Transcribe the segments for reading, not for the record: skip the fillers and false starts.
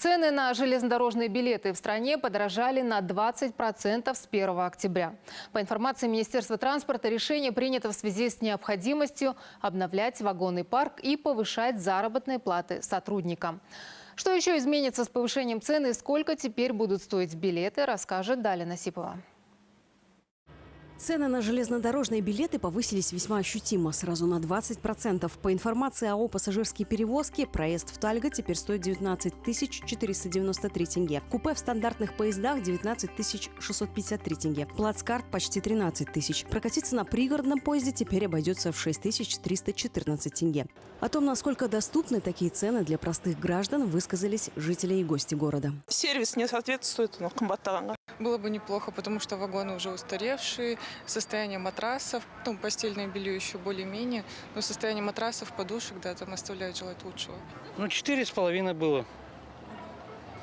Цены на железнодорожные билеты в стране подорожали на 20% с 1 октября. По информации Министерства транспорта, решение принято в связи с необходимостью обновлять вагонный парк и повышать заработные платы сотрудникам. Что еще изменится с повышением цен и сколько теперь будут стоить билеты, расскажет Даля Насипова. Цены на железнодорожные билеты повысились весьма ощутимо, сразу на 20%. По информации АО «Пассажирские перевозки», проезд в Тальго теперь стоит 19 493 тенге. Купе в стандартных поездах – 19 653 тенге. Плацкарт – почти 13 тысяч. Прокатиться на пригородном поезде теперь обойдется в 6 314 тенге. О том, насколько доступны такие цены для простых граждан, высказались жители и гости города. Сервис не соответствует Камбаттаганга. Было бы неплохо, потому что вагоны уже устаревшие, состояние матрасов, постельное белье еще более-менее, но состояние матрасов, подушек, да, там оставляют желать лучшего. 4,5 было,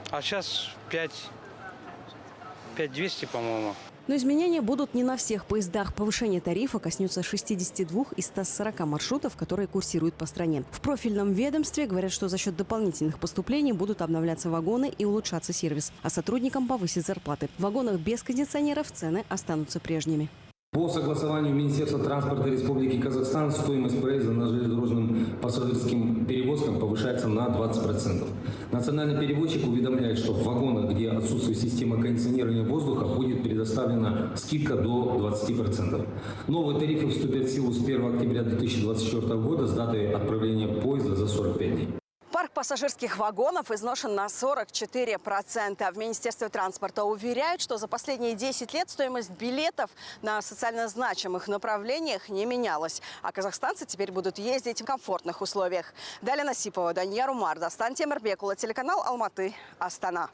а сейчас 5,200, по-моему. Но изменения будут не на всех поездах. Повышение тарифа коснется 62 из 140 маршрутов, которые курсируют по стране. В профильном ведомстве говорят, что за счет дополнительных поступлений будут обновляться вагоны и улучшаться сервис, а сотрудникам повысить зарплаты. В вагонах без кондиционеров цены останутся прежними. По согласованию Министерства транспорта Республики Казахстан стоимость проезда на железнодорожным пассажирским перевозкам повышается на 20%. Национальный перевозчик уведомляет, что в вагонах, где отсутствует система кондиционирования воздуха, будет предоставлена скидка до 20%. Новые тарифы вступят в силу с 1 октября 2024 года с даты отправления поезда за 45 дней. Парк пассажирских вагонов изношен на 44%. В Министерстве транспорта уверяют, что за последние 10 лет стоимость билетов на социально значимых направлениях не менялась. А казахстанцы теперь будут ездить в комфортных условиях. Даля Насипова, Данияр Умар, Дастан Темирбекула, телеканал Алматы, Астана.